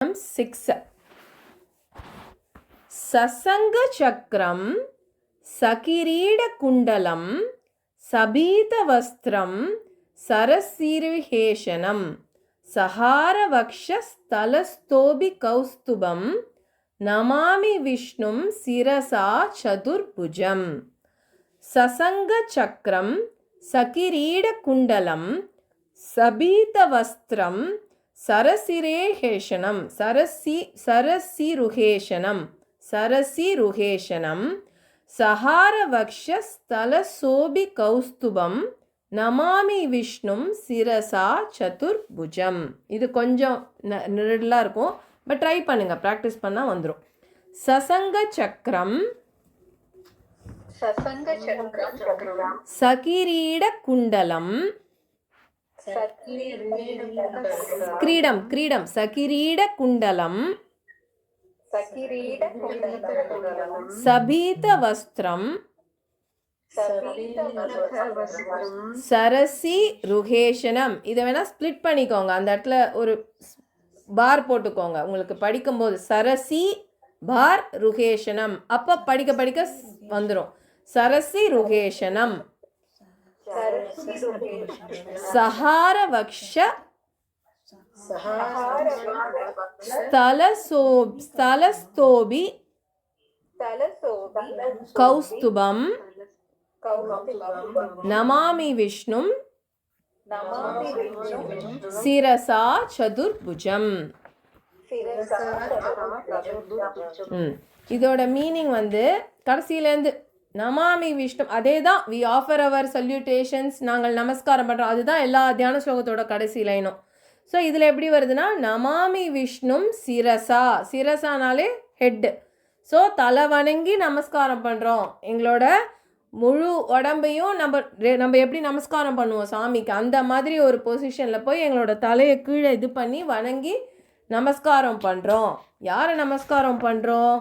6. Sasanga Chakram Sakirida Kundalam Sabhita Vastram Sarasirviheshanam Sahara Vakshas Talastobi Kaustubam Namami Vishnum Sirasa Chadurbhujam. Sasanga Chakram Sakirida Kundalam Sabhita Vastram Sarasirviheshanam Sarasiruheshanam Sahara Vakshas Talasobi Kaustubam Namami Vishnum Sirasa Chaturbhujam. இது கொஞ்சம் நிரடலாக இருக்கும், but try பண்ணுங்க, practice பண்ணால் வந்துடும். சசங்க சக்கரம் சகிரீட குண்டலம் கிரீடம் சகிரீட குண்டலம் சபீத வஸ்திரம் சரசி ருகேஷனம். இதை வேணா ஸ்பிளிட் பண்ணிக்கோங்க, அந்த இடத்துல ஒரு பார் போட்டுக்கோங்க உங்களுக்கு படிக்கும்போது. சரசி பார் ருகேஷனம், அப்போ படிக்க வந்துடும். சரசி ருகேஷனம் சஹார வக்ஷ ஸ்தலஸ்தோபி கௌஸ்துபம் நமாமி விஷ்ணும் சிரசா சதுர்புஜம். இதோட மீனிங் வந்து கடைசியிலேருந்து நமாமி விஷ்ணு, அதே தான் வி ஆஃபர் அவர் சல்யூட்டேஷன்ஸ், நாங்கள் நமஸ்காரம் பண்ணுறோம், அதுதான் எல்லா தியான ஸ்லோகத்தோட கடைசி லைனும். ஸோ இதில் எப்படி வருதுன்னா நமாமி விஷ்ணும் சிரசானாலே ஹெட்டு. ஸோ தலை வணங்கி நமஸ்காரம் பண்ணுறோம், எங்களோட முழு உடம்பையும் நம்ம எப்படி நமஸ்காரம் பண்ணுவோம் சாமிக்கு, அந்த மாதிரி ஒரு பொசிஷனில் போய் எங்களோட தலையை கீழே இது பண்ணி வணங்கி நமஸ்காரம் பண்ணுறோம். யாரை நமஸ்காரம் பண்ணுறோம்?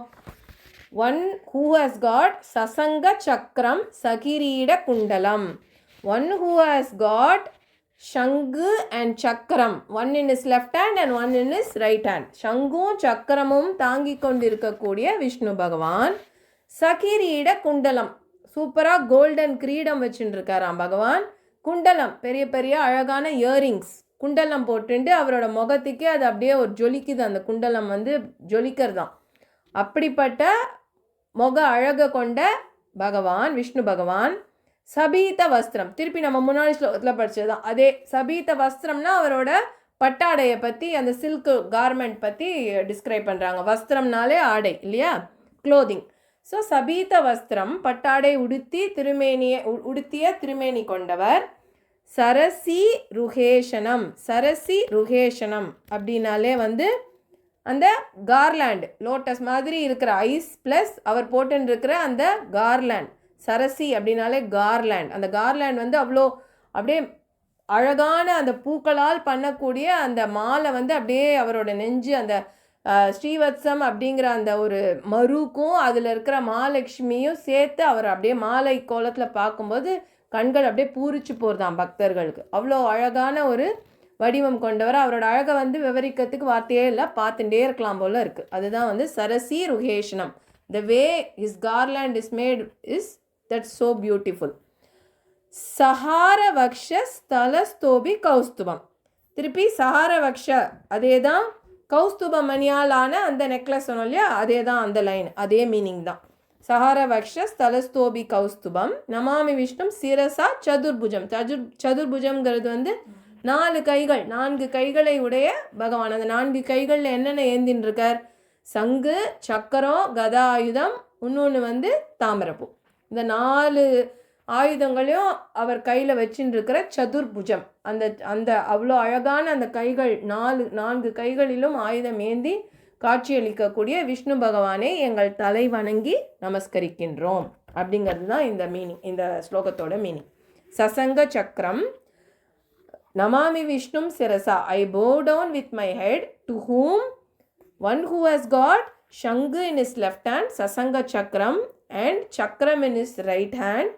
One who has got Sasanga Chakram Sakirida Kundalam. One who has got Shangu and Chakram. One in his left hand and one in his right hand. Shangum Chakramum தாங்கி கொண்டிருக்கக்கூடிய விஷ்ணு பகவான். சகிரீட குண்டலம், சூப்பராக கோல்டன் கிரீடம் வச்சுருக்காராம் பகவான். குண்டலம், பெரிய பெரிய அழகான இயரிங்ஸ், குண்டலம் போட்டுட்டு அவரோட முகத்துக்கே அது அப்படியே ஒரு ஜொலிக்குது, அந்த குண்டலம் வந்து ஜொலிக்கிறதாம். அப்படிப்பட்ட முக அழக கொண்ட பகவான் விஷ்ணு பகவான். சபீத வஸ்திரம், திருப்பி நம்ம முன்னாடி ஸ்லோகத்தில் படித்தது தான் அதே. சபீத வஸ்திரம்னா அவரோட பட்டாடையை பற்றி, அந்த சில்க் கார்மெண்ட் பற்றி டிஸ்கிரைப் பண்ணுறாங்க. வஸ்திரம்னாலே ஆடை இல்லையா, க்ளோதிங். ஸோ சபீத வஸ்திரம், பட்டாடை உடுத்திய திருமேனி கொண்டவர். சரசி ருகேஷனம் அப்படின்னாலே வந்து அந்த கார்லேண்ட், லோட்டஸ் மாதிரி இருக்கிற ஐஸ் ப்ளஸ் அவர் போட்டுன்னு இருக்கிற அந்த கார்லேண்ட். சரசி அப்படின்னாலே கார்லேண்ட். அந்த கார்லேண்ட் வந்து அவ்வளோ அப்படியே அழகான அந்த பூக்களால் பண்ணக்கூடிய அந்த மாலை வந்து அப்படியே அவரோட நெஞ்சு, அந்த ஸ்ரீவத்சம் அப்படிங்கிற அந்த ஒரு மருக்கும் அதில் இருக்கிற மகாலட்சுமியும் சேர்த்து அவர் அப்படியே மாலை கோலத்தில் பார்க்கும்போது கண்கள் அப்படியே பூரிச்சு போகிறதாம் பக்தர்களுக்கு. அவ்வளோ அழகான ஒரு வடிவம் கொண்டவர். அவரோட அழகை வந்து விவரிக்கிறதுக்கு வார்த்தையே இல்லை, பார்த்துட்டே இருக்கலாம் போல இருக்குது. அதுதான் வந்து சரசி ருகேஷனம். The way his garland is made is that's so beautiful. சஹார வக்ஷ ஸ்தலஸ்தோபி கௌஸ்துபம். திருப்பி சஹார வக்ஷ, அதே தான் கௌஸ்துப மணியாலான அந்த நெக்லஸ் சொன்னோம் இல்லையா, அதே தான் அந்த லைன், அதே மீனிங் தான். சஹார வக்ஷ ஸ்தலஸ்தோபி கௌஸ்துபம் நமாமி விஷ்ணும் சிரசா சதுர்புஜம். சதுர்புஜம்ங்கிறது வந்து 4 கைகள், 4 கைகளை உடைய பகவான். அந்த 4 கைகளில் என்னென்ன ஏந்தின்னு இருக்கார்? சங்கு, சக்கரம், கதா ஆயுதம், இன்னொன்று வந்து தாமரப்பூ. இந்த 4 ஆயுதங்களையும் அவர் கையில் வச்சுட்டு இருக்கிற சதுர்புஜம். அந்த அவ்வளோ அழகான அந்த கைகள், 4 கைகளிலும் ஆயுதம் ஏந்தி காட்சியளிக்கக்கூடிய விஷ்ணு பகவானை எங்கள் தலை வணங்கி நமஸ்கரிக்கின்றோம் அப்படிங்கிறது தான் இந்த மீனிங், இந்த ஸ்லோகத்தோட மீனிங். சசங்க சக்கரம் Namami Vishnum Sirasa. I bow down with my head to whom? One who has got Shangu in his left hand, Sasanga Chakram, and Chakram in his right hand.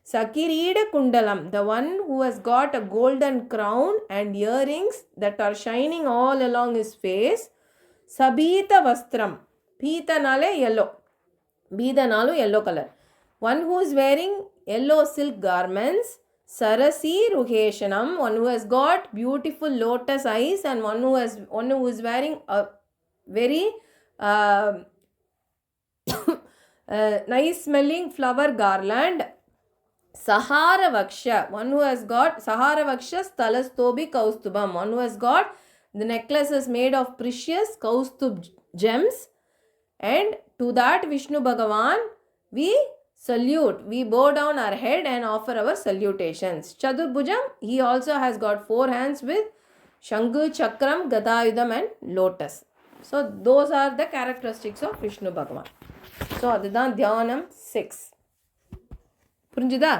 Sakirida Kundalam, the one who has got a golden crown and earrings that are shining all along his face. சபீத வஸ்திரம், பீத்தனாலே yellow, பீதனாலும் yellow color. One who is wearing yellow silk garments, sarasi ruheshanam, one who has got beautiful lotus eyes, and one who is wearing a very nice smelling flower garland. Sahara Vaksha, one who has got Sahara Vaksha Stalastobi Kaustubam, one who has got the necklaces made of precious Kaustub gems. And to that Vishnu Bhagavan we salute, we bow down our head and offer our salutations. Chadurbhujam, he also has got 4 hands with Shangu, Chakram, Gadayudam and Lotus. So those are the characteristics of Vishnu Bhagavan. So அதுதான் தியானம் 6. புரிஞ்சுதா?